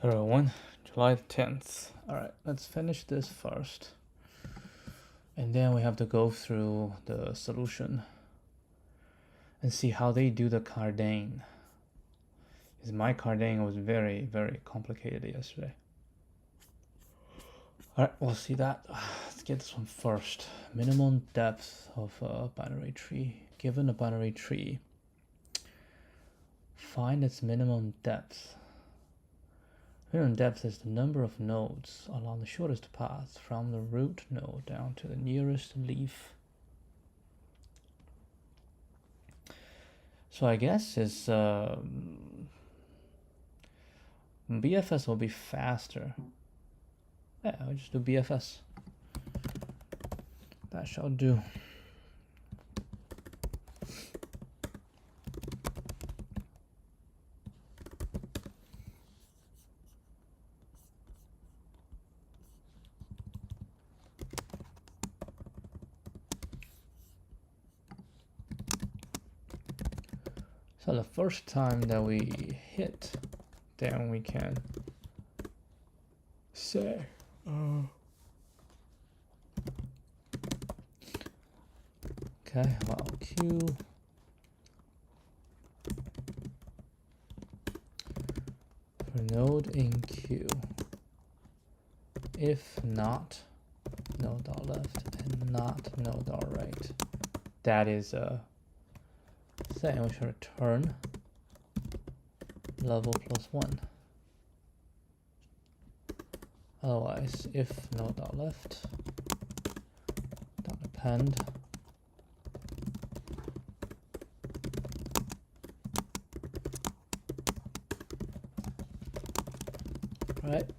Hello everyone, July 10th. Alright, let's finish this first. And then we have to go through the solution and see how they do the Cardane. Because my Cardane was very, very complicated yesterday. Alright, we'll see that. Let's get this one first. Minimum depth of a binary tree. Given a binary tree, find its minimum depth. Minimum depth is the number of nodes along the shortest path from the root node down to the nearest leaf. So I guess it's BFS will be faster. Yeah, I'll just do BFS. That shall do. So the first time that we hit, then we can say okay, well, Q for node in Q. If not node.left and not node.right, that is a then we should return level +1. Otherwise, if node.left .append right,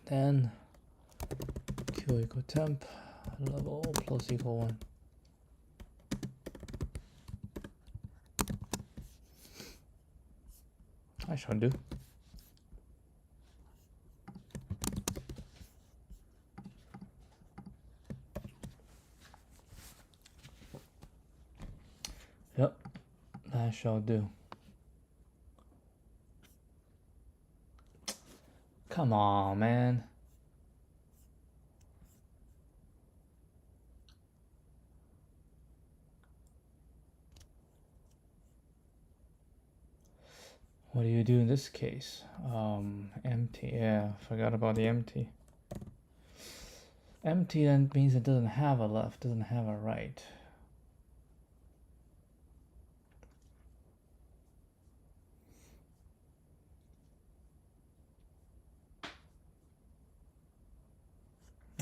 then Q equal temp level += 1. I shall do. Yep, that shall do. Come on, man. What do you do in this case? Empty, yeah, forgot about the empty. Empty then means it doesn't have a left, doesn't have a right.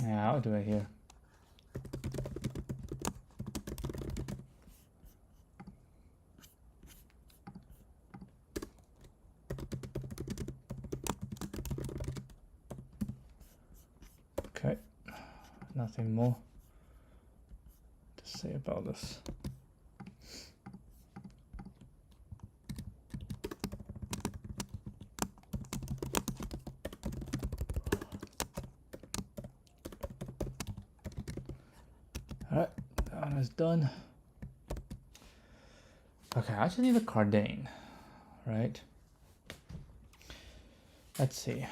Yeah, I'll do it here. Okay, nothing more to say about this. Alright, that is done. Okay, I just need a Cardane, right? Let's see.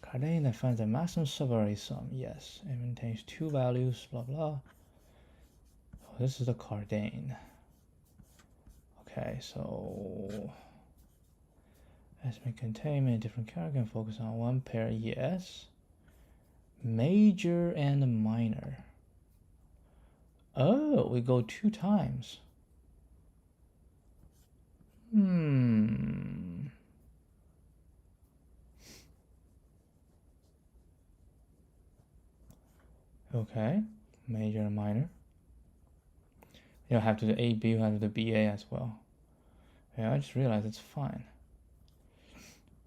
Cardane that finds the maximum subarray sum. Yes, it maintains two values, blah blah. Oh, this is the Cardane. Okay, so as may contain many different characters and focus on one pair. Yes. Major and minor. Oh, we go 2 times. Okay, major and minor. You have to do AB, you have to do BA as well. Yeah, I just realized it's fine.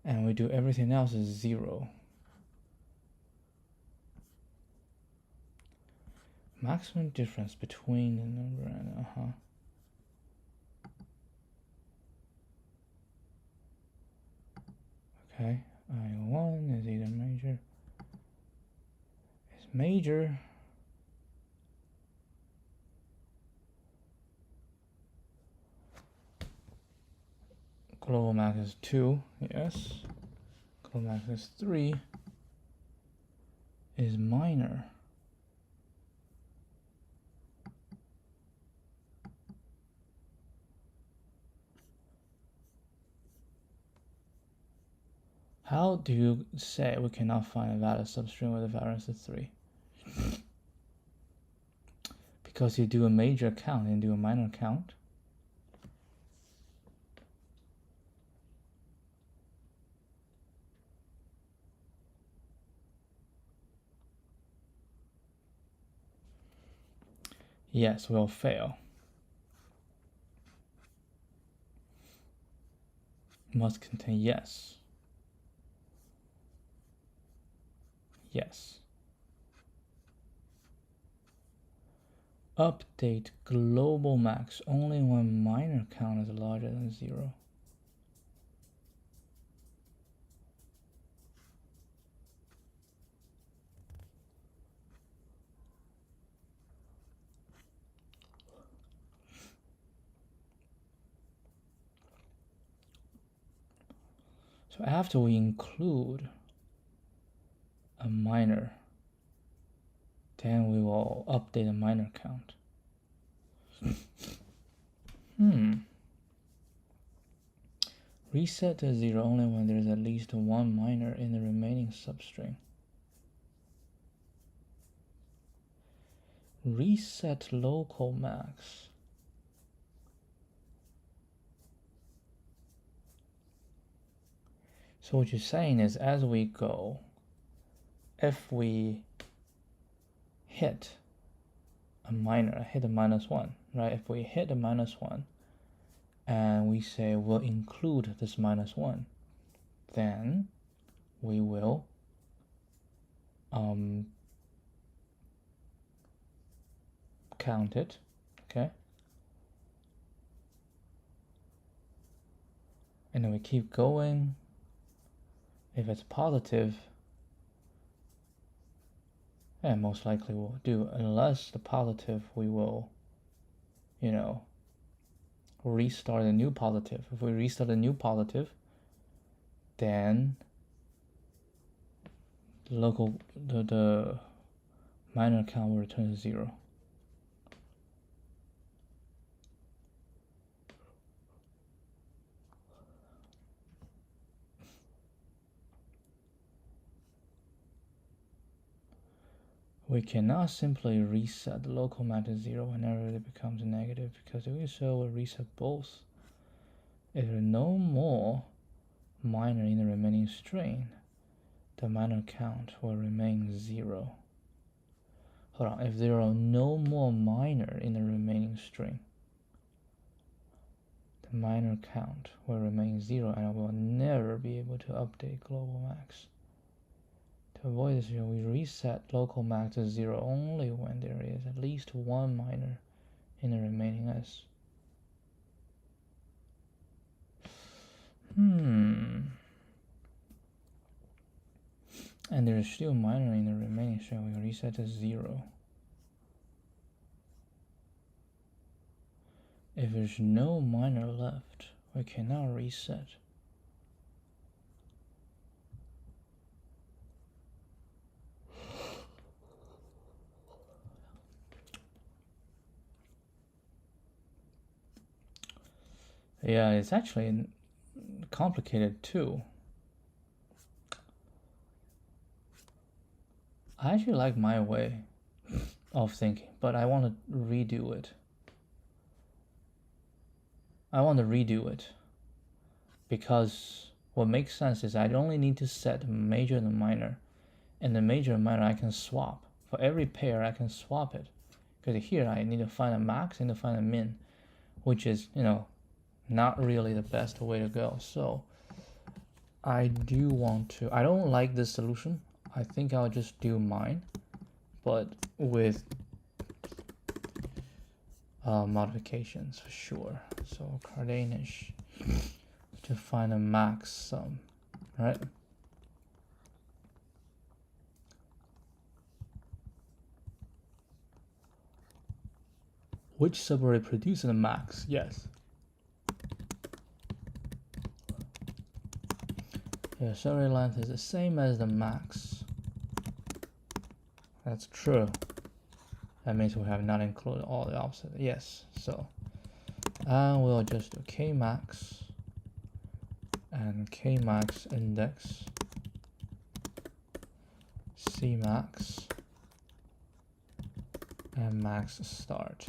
And we do everything else is 0. Maximum difference between the number and Okay, I1 is either major. Is major. global max is 2, yes. Global max is 3 is minor. How do you say we cannot find a valid substring with a variance of 3? Because you do a major count and do a minor count. Yes, will fail. Must contain yes. Yes. Update global max only when minor count is larger than 0. So after we include a minor, then we will update a minor count. Reset to 0 only when there is at least one minor in the remaining substring. Reset local max. So what you're saying is, as we go, if we hit a minor, hit a -1, right? If we hit a -1 and we say we'll include this -1, then we will count it, okay? And then we keep going. If it's positive, and most likely we'll do, unless the positive, we will, restart a new positive. If we restart a new positive, then the minor count will return to 0. We cannot simply reset the local max to 0 whenever it becomes negative, because if we so, we'll reset both. If there are no more minor in the remaining string, the minor count will remain 0. Hold on, if there are no more minor in the remaining string, the minor count will remain 0, and I will never be able to update global max. To avoid this, we reset local max to 0 only when there is at least one minor in the remaining s. And there is still minor in the remaining string, we reset to 0. If there's no minor left, we cannot reset. Yeah, it's actually complicated too. I actually like my way of thinking, but I want to redo it. Because what makes sense is I only need to set major and minor, and the major and minor I can swap. For every pair I can swap it, because here I need to find a max and to find a min, which is, not really the best way to go. So I do want to, I don't like this solution. I think I'll just do mine, but with modifications for sure. So Cardanish to find a max sum, right? Which subarray produces a max? Yes. The survey length is the same as the max. That's true. That means we have not included all the opposite. Yes, so we'll just do kmax and kmax index, cmax, and max start.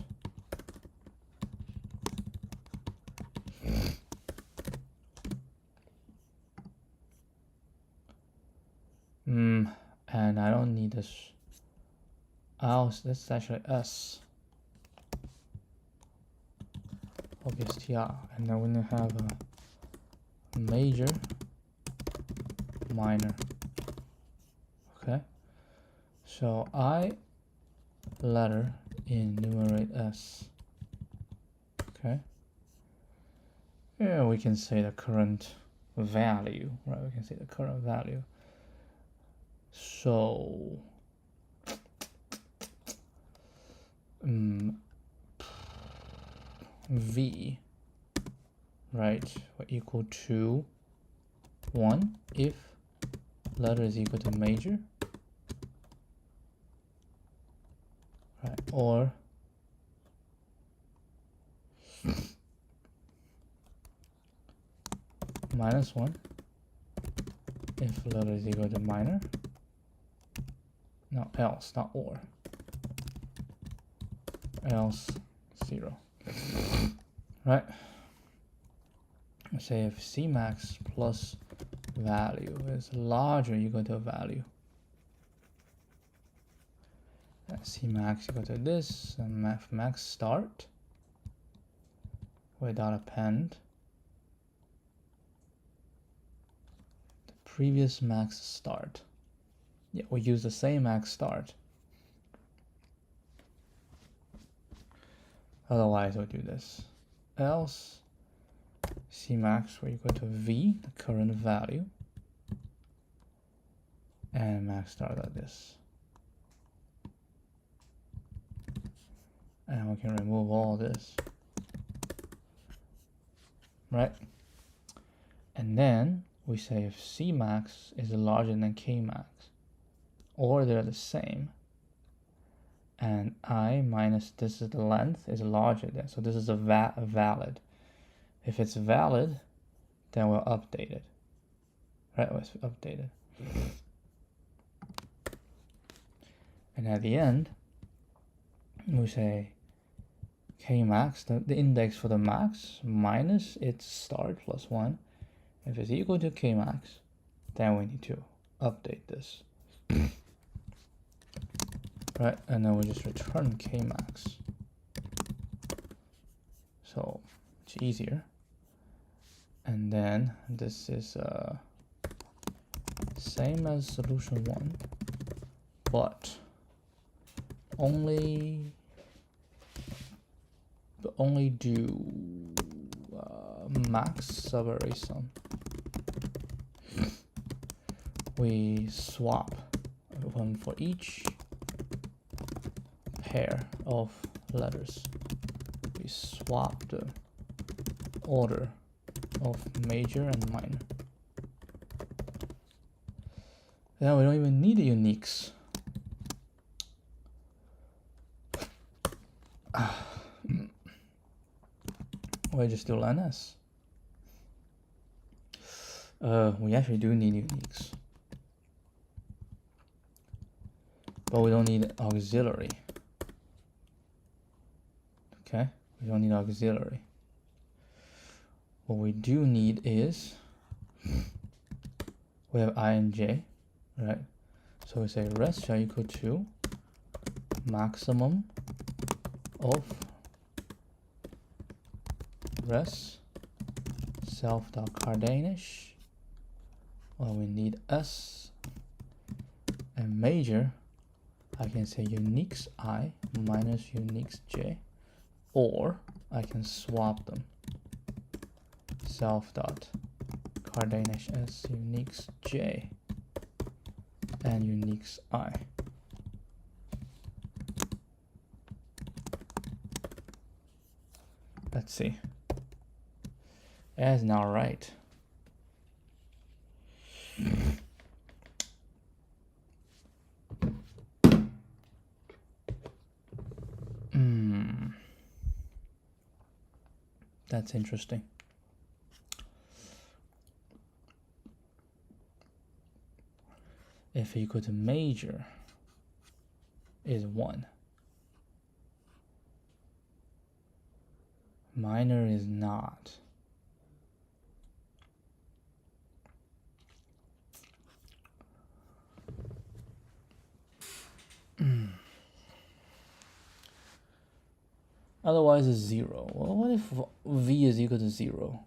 And I don't need this. This is actually S. str, and then we're gonna have a major, minor. Okay, so I letter enumerate S. Okay, yeah, we can say the current value, right? We can say the current value. So V, right, equal to 1 if letter is equal to major, right, or -1 if letter is equal to minor. No, else, not or. Else 0. Right? Say if Cmax plus value is larger equal to value. Cmax equal to this, and max start without append. The previous max start. Yeah, we use the same max start. Otherwise, we'll do this. Else, Cmax will equal to V, the current value, and max start like this. And we can remove all this, right? And then we say if Cmax is larger than Kmax, or they're the same, and I minus this is the length is larger than, so this is a valid. If it's valid, then we'll update it. Right, let's update it. And at the end, we say Kmax, the index for the max, minus its start plus 1. If it's equal to Kmax, then we need to update this. Right, and then we just return Kmax. So it's easier. And then this is same as solution 1, but only do max subarray sum. We swap one for each pair of letters. We swap the order of major and minor. Then we don't even need the uniques. We just do ns. We actually do need uniques, but we don't need auxiliary. Okay, we don't need auxiliary. What we do need is we have I and j, right? So we say rest shall equal to maximum of rest self.cardanish. Well, we need s, and major I can say uniques I minus uniques j, or I can swap them. Self.cardanish as uniques j and uniques I. Let's see. That's not right. That's interesting. If equal to major is 1. Minor is not. Otherwise it's 0. Well, what if v is equal to 0?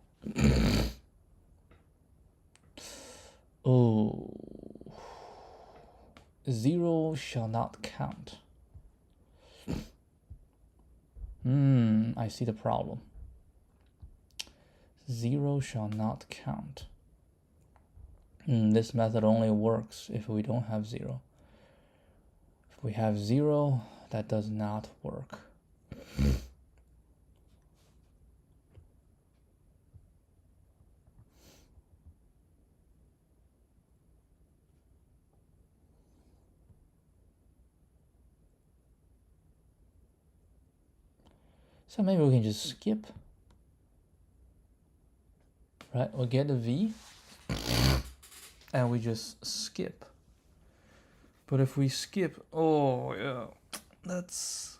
Oh, 0 shall not count. I see the problem. 0 shall not count. This method only works if we don't have 0. If we have 0, that does not work. So maybe we can just skip. Right, we'll get a v, and we just skip. But if we skip, oh yeah, that's...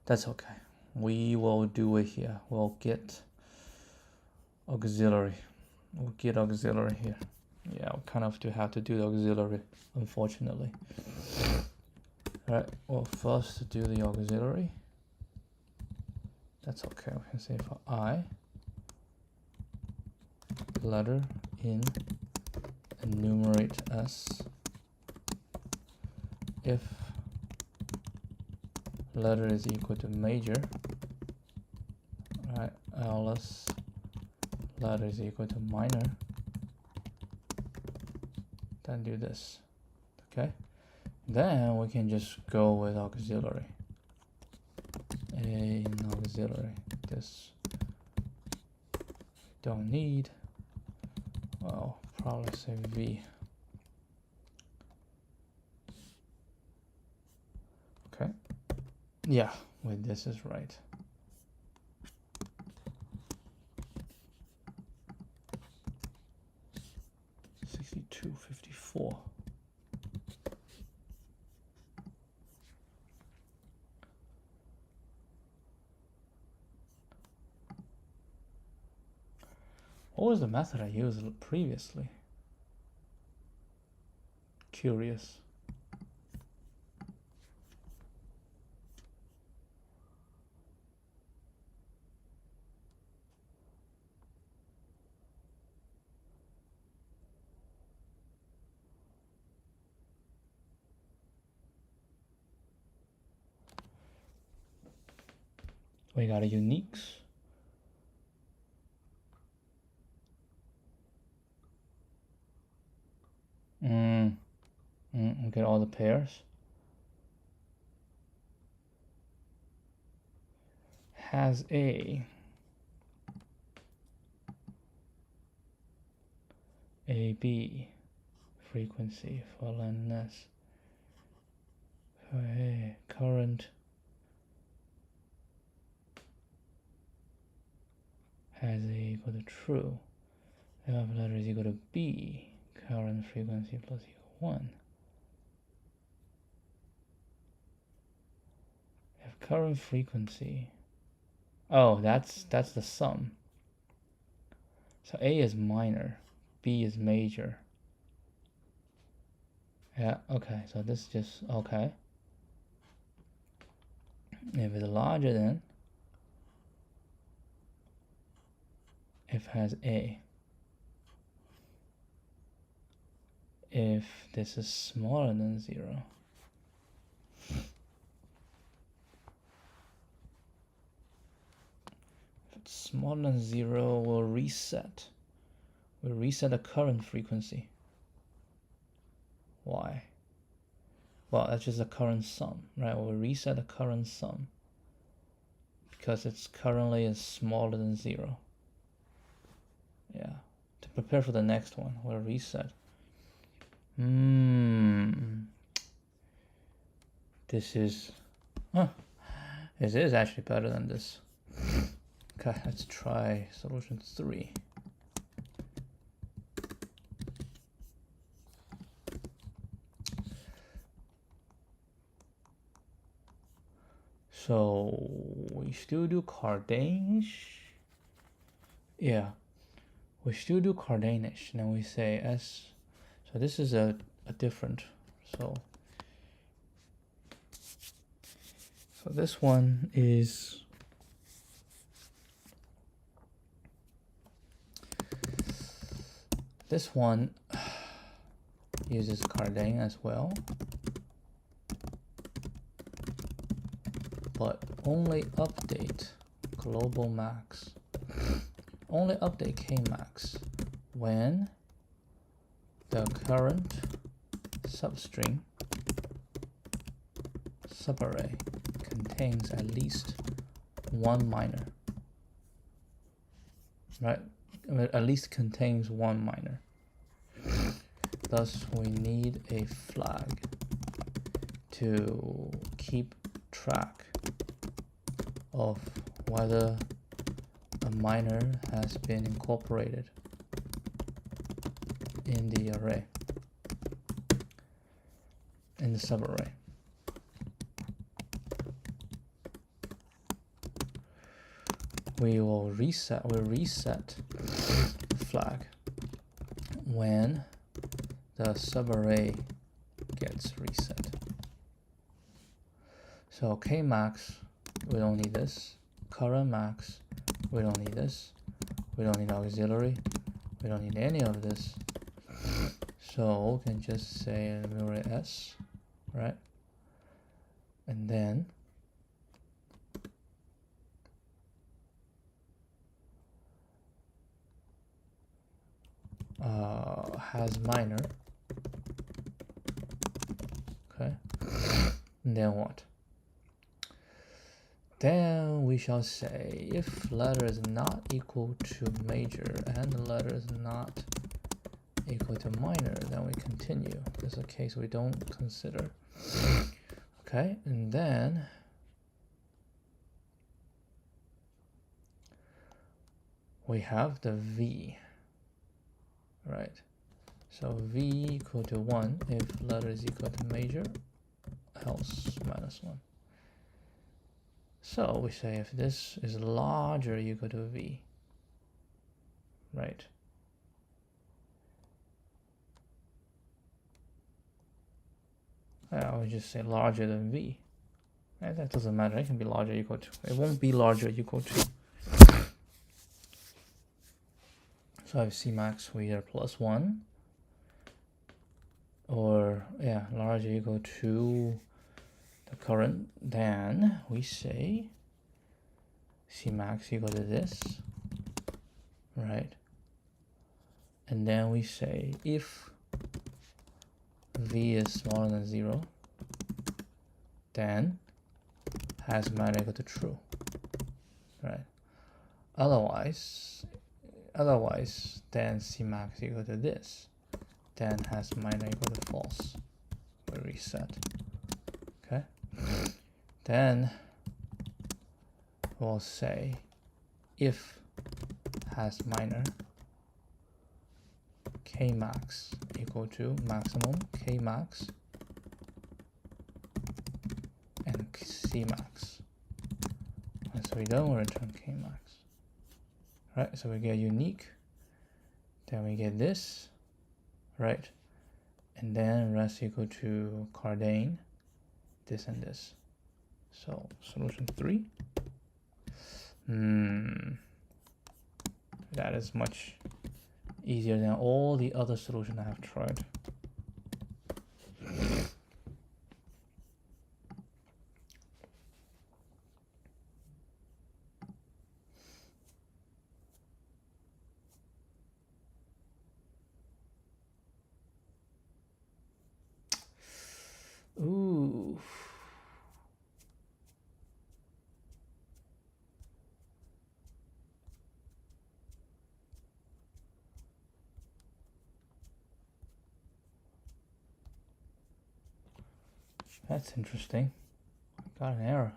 That's okay. We will do it here. We'll get auxiliary. We'll get auxiliary here. Yeah, we kind of have to do the auxiliary, unfortunately. Alright, well, first do the auxiliary. That's okay. We can say for I, letter in, enumerate s, if letter is equal to major, right, else letter is equal to minor, then do this. Okay, then we can just go with auxiliary. In auxiliary, this don't need. Well, probably say v. Okay, yeah, wait, this is right. $62.54. What was the method I used previously? Curious. We got a uniques. Get all the pairs. Has a B frequency for lengthness. Okay, current has A equal to true. If letter is equal to B, current frequency plus equal 1. If current frequency, oh, that's the sum. So A is minor, B is major. Yeah, okay, so this is just okay. If it's larger than, if has A. If this is smaller than 0, if it's smaller than 0, we'll reset. We'll reset the current frequency. Why? Well, that's just the current sum, right? We'll reset the current sum because it's currently is smaller than 0. Yeah. To prepare for the next one, we'll reset. This is, huh, this is actually better than this. Okay, let's try solution 3. So we still do Cardanish. Yeah, we still do Cardanish. Then we say S. So this is a different. So this one is this one uses Cardane as well, but only update global max. Only update kmax when the current substring subarray contains at least one minor. Right? At least contains one minor. Thus, we need a flag to keep track of whether a minor has been incorporated in the array, in the subarray. We'll reset flag when the subarray gets reset. So kmax, we don't need this. Current max, we don't need this. We don't need auxiliary. We don't need any of this. So we can just say array s, right? And then has minor. Okay. And then what? Then we shall say if letter is not equal to major and the letter is not equal to minor, then we continue. This is a case we don't consider. Okay, and then we have the V, right? So V equal to 1 if letter is equal to major, else minus 1. So we say if this is larger or equal to V, right? I would just say larger than V. Right? That doesn't matter, it can be larger or equal to. It won't be larger or equal to. So if Cmax we are plus 1, or yeah, larger or equal to the current, then we say Cmax equal to this, right? And then we say if V is smaller than 0, then has minor equal to true, right? Otherwise, then Cmax equal to this, then has minor equal to false. We reset. Okay. Then we'll say if has minor, kmax equal to maximum kmax and cmax. And so we don't return kmax. Right, so we get unique, then we get this, right? And then rest equal to Cardane, this and this. So solution 3. That is much easier than all the other solutions I have tried. Ooh. That's interesting. Got an error.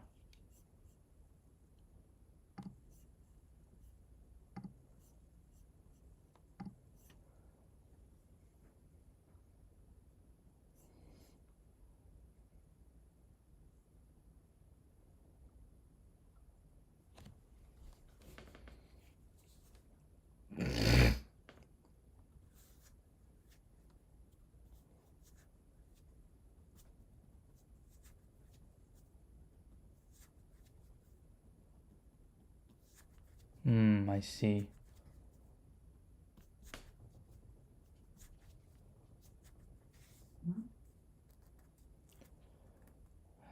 I see.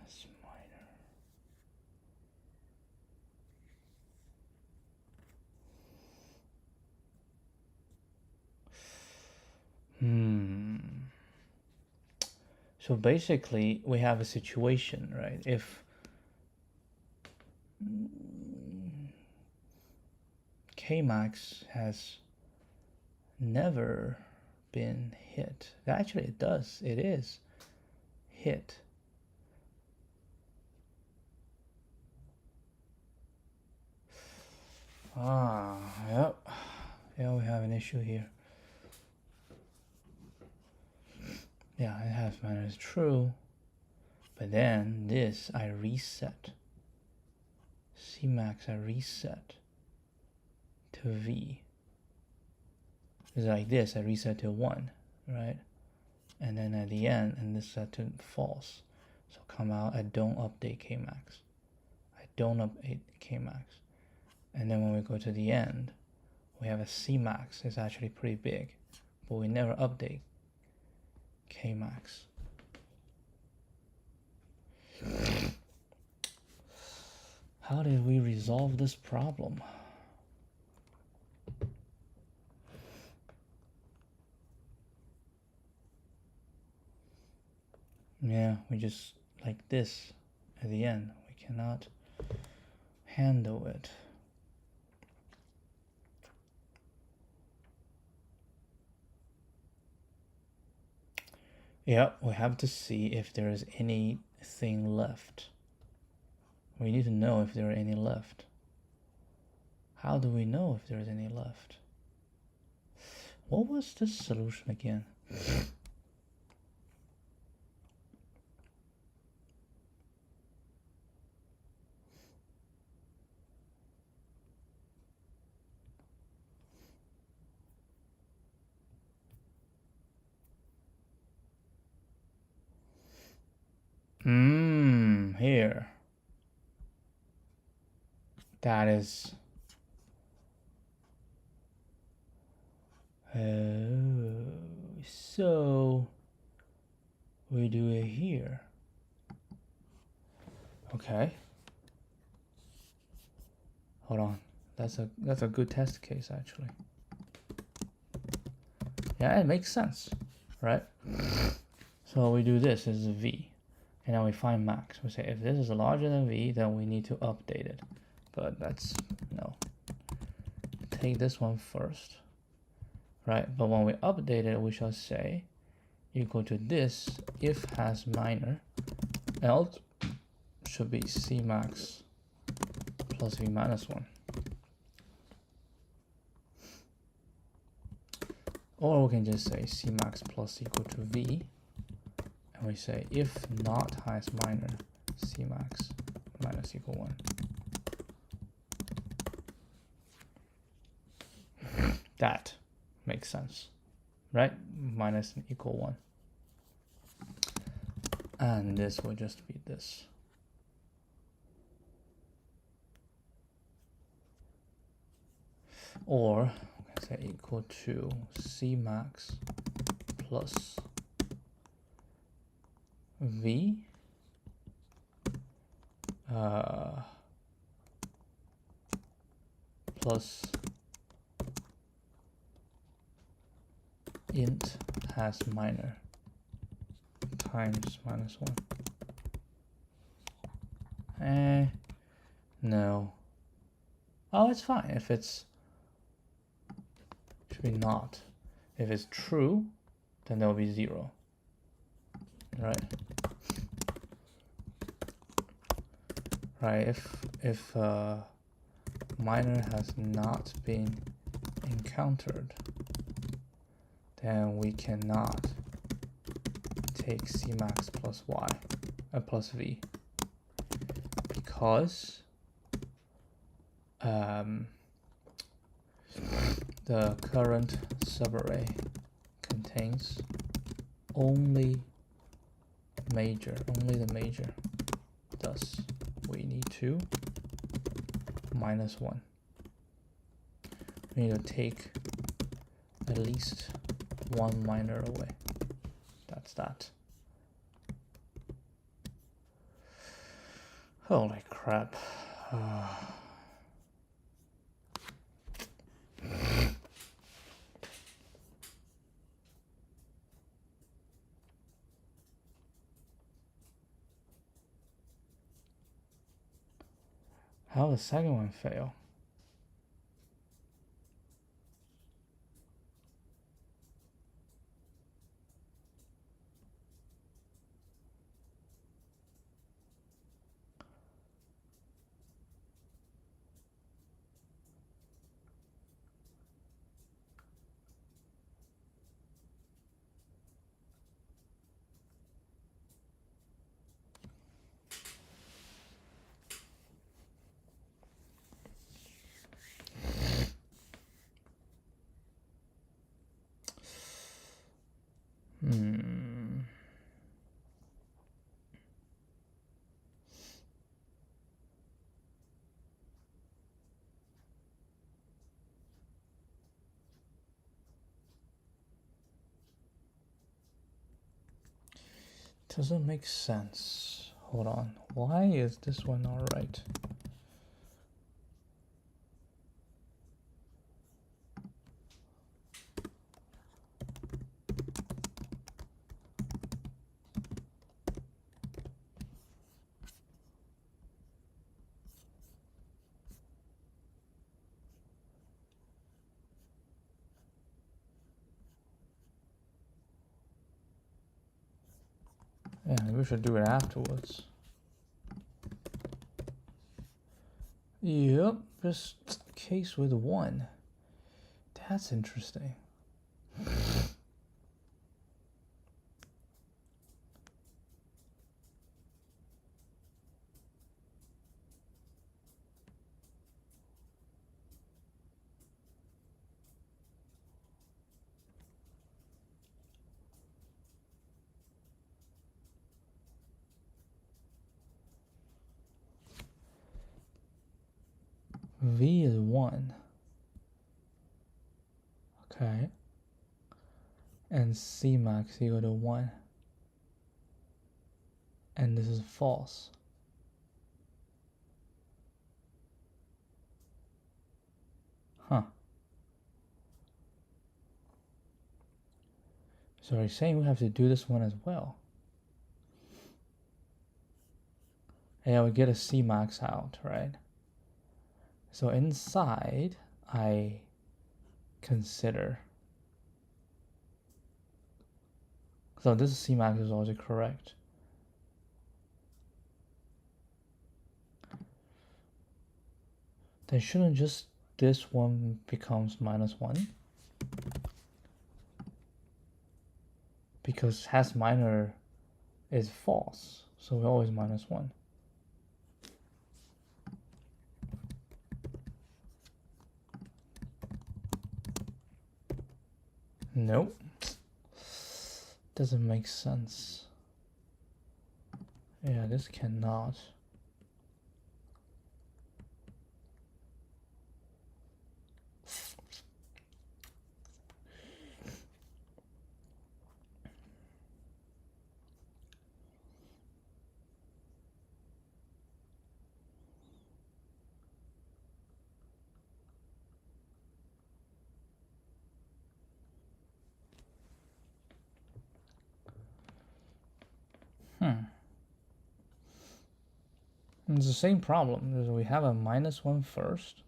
That's minor. So basically, we have a situation, right? If Kmax has never been hit. Actually, it does. It is hit. Yep. Yeah, we have an issue here. Yeah, it has minus true. But then this, I reset. Cmax, I reset to V. It's like this, I reset to 1, right? And then at the end, and this set to false. So come out, I don't update Kmax. I don't update Kmax. And then when we go to the end, we have a Cmax. It's actually pretty big, but we never update Kmax. How did we resolve this problem? Yeah, we just like this at the end. We cannot handle it. Yeah, we have to see if there is anything left. We need to know if there are any left. How do we know if there is any left? What was this solution again? Here. That is... so we do it here. Okay. Hold on. That's a good test case actually. Yeah, it makes sense, right? So we do this as a V, and now we find max. We say if this is larger than V, then we need to update it. But that's no. Take this one first, right? But when we update it, we shall say equal to this if has minor, else should be Cmax plus V minus 1. Or we can just say Cmax plus equal to V, and we say if not has minor, Cmax minus equal 1. That makes sense, right? Minus and equal 1. And this will just be this. Or say equal to Cmax plus V plus int has minor times minus 1. No. Oh, it's fine if it's should be not. If it's true, then there will be 0, right? right? If minor has not been encountered, then we cannot take Cmax plus y plus v, because the current subarray contains only the major. Thus, we need to minus 1. We need to take at least one minor away. That's that. Holy crap. How did the second one fail? Doesn't make sense. Hold on. Why is this one all right? Yeah, we should do it afterwards. Yep, just case with 1. That's interesting. V is 1. Okay. And Cmax equal to 1. And this is false. Huh. So he's saying we have to do this one as well. Yeah, we get a Cmax out, right? So inside, I consider. So this Cmax is also correct. Then shouldn't just this one becomes minus 1? Because has minor is false, so we're always minus 1. Nope. Doesn't make sense. Yeah, this cannot. It's the same problem. We have a minus 1 first.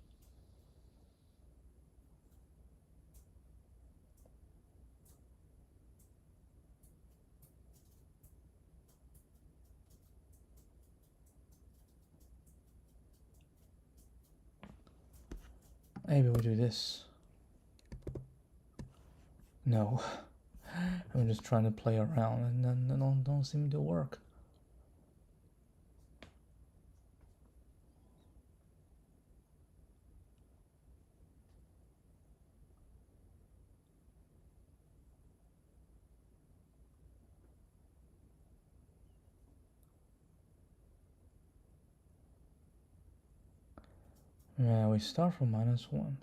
Maybe we do this. No. I'm just trying to play around and then they don't seem to work. Yeah, we start from -1.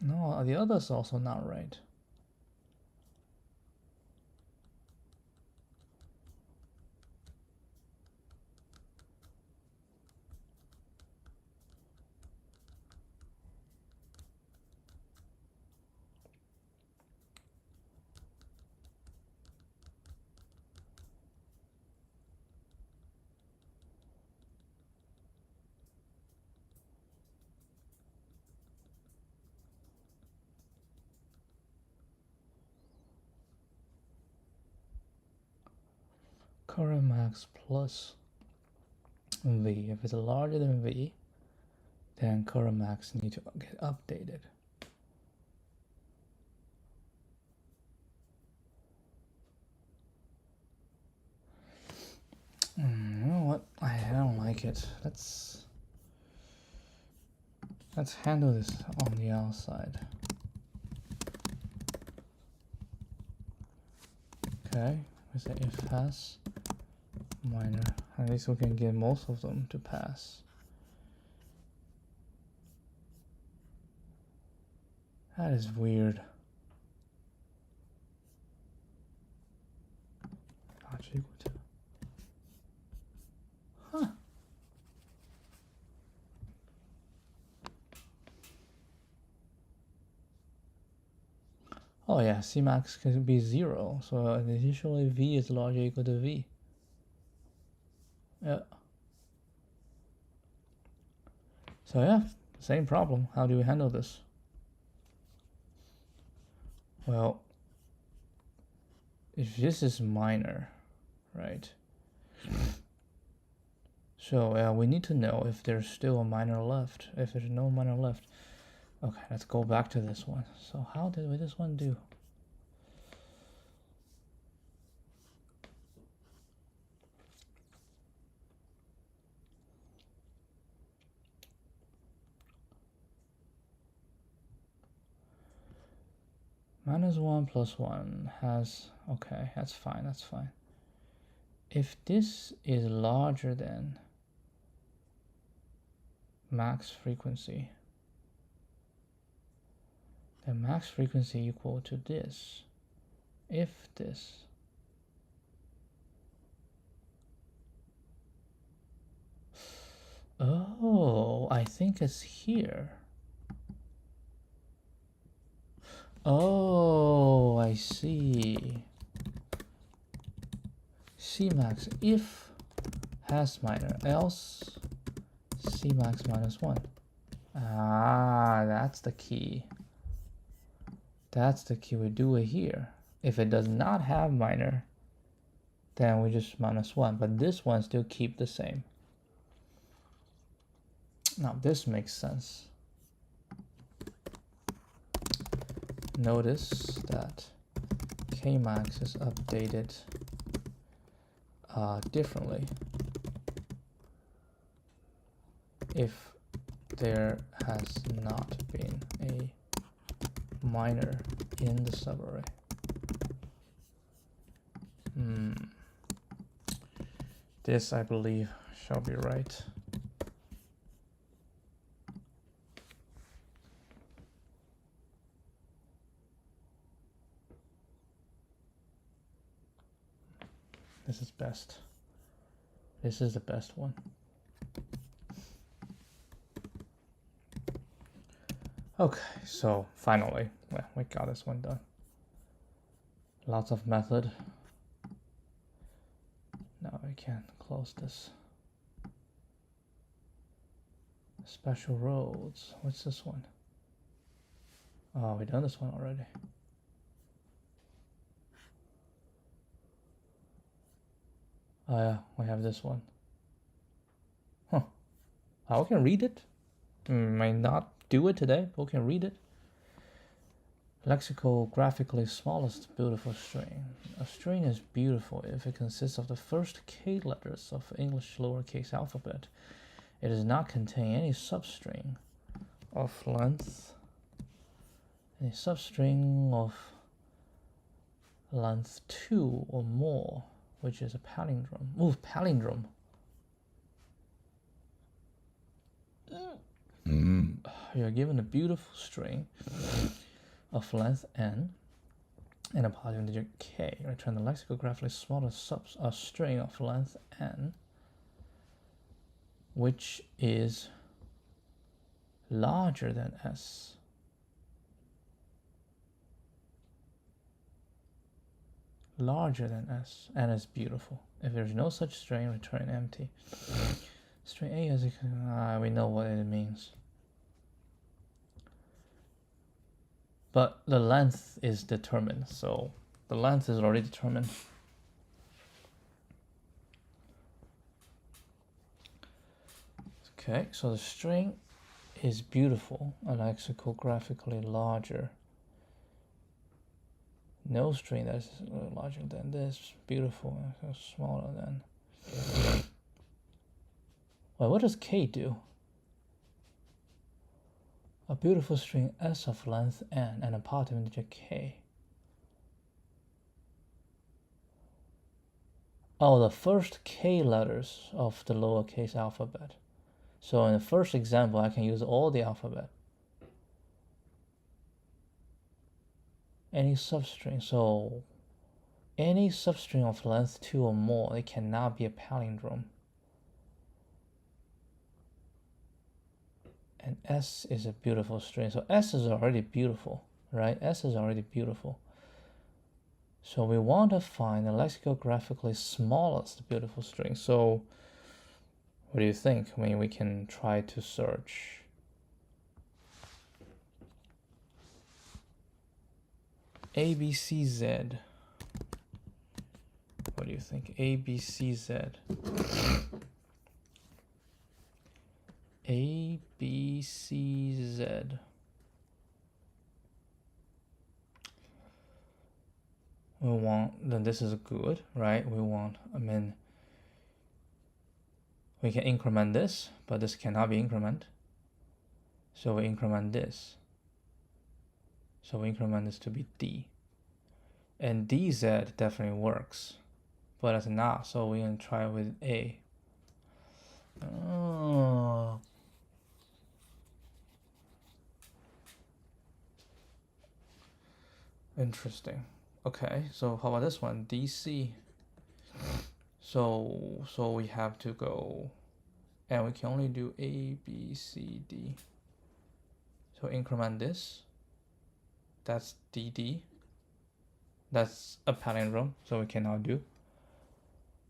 No, the other's also not right. Current max plus V. If it's larger than V, then current max need to get updated. You know what? I don't like it. Let's handle this on the outside. Okay, we say if pass minor. At least we can get most of them to pass. That is weird. Not equal to. Huh. Oh yeah, Cmax can be 0, so initially V is larger or equal to V. Yeah. So yeah, same problem. How do we handle this? Well, if this is minor, right? So we need to know if there's still a minor left. If there's no minor left, okay, let's go back to this one. So how did this one do? -1 plus 1 has, okay, that's fine, that's fine. If this is larger than max frequency, then max frequency equal to this. If this. Oh, I think it's here. Oh, I see. Cmax if has minor, else Cmax -1. Ah, that's the key. That's the key. We do it here. If it does not have minor, then we just -1. But this one still keep the same. Now this makes sense. Notice that Kmax is updated differently if there has not been a minor in the subarray. This, I believe, shall be right. This is best. This is the best one. Okay, so finally, well, we got this one done. Lots of method. Now I can close this. Special roads. What's this one? Oh, we done this one already. Oh yeah, we have this one. Huh. How can read it? Might not do it today, but we can read it. Lexicographically smallest beautiful string. A string is beautiful if it consists of the first K letters of English lowercase alphabet. It does not contain any substring of length, a substring of length 2 or more, which is a palindrome. Ooh, palindrome. You're given a beautiful string of length n and a positive integer k. Return the lexicographically smallest string of length n, which is larger than s. Larger than s, and is beautiful. If there's no such string, return empty. String A is we know what it means. But the length is determined, so the length is already determined. Okay, so the string is beautiful and lexicographically larger. No string that is larger than this, beautiful and smaller than. Well, what does K do? A beautiful string S of length n and a positive integer k. Oh, the first K letters of the lowercase alphabet. So in the first example, I can use all the alphabet. Any substring, so any substring of length 2 or more, it cannot be a palindrome. And S is a beautiful string. So S is already beautiful, right? S is already beautiful. So we want to find the lexicographically smallest beautiful string. So what do you think? I mean, we can try to search. ABCZ. What do you think? ABCZ. ABCZ. We want, then this is good, right? We want, I mean, we can increment this, but this cannot be increment. So we increment this. So we increment this to be D. And DZ definitely works, but it's not. So we're going to try with A. Oh. Interesting. Okay, so how about this one? DC. So we have to go, and we can only do A, B, C, D. So increment this. That's DD. That's a palindrome, so we cannot do.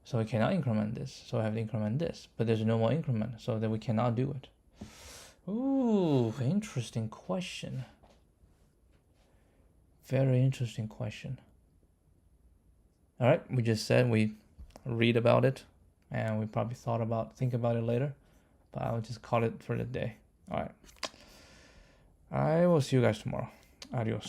So we cannot increment this. So I have to increment this, but there's no more increment, so that we cannot do it. Ooh, interesting question. Very interesting question. All right, we just said we read about it, and we probably think about it later, but I'll just call it for the day. All right. I will see you guys tomorrow. Adios.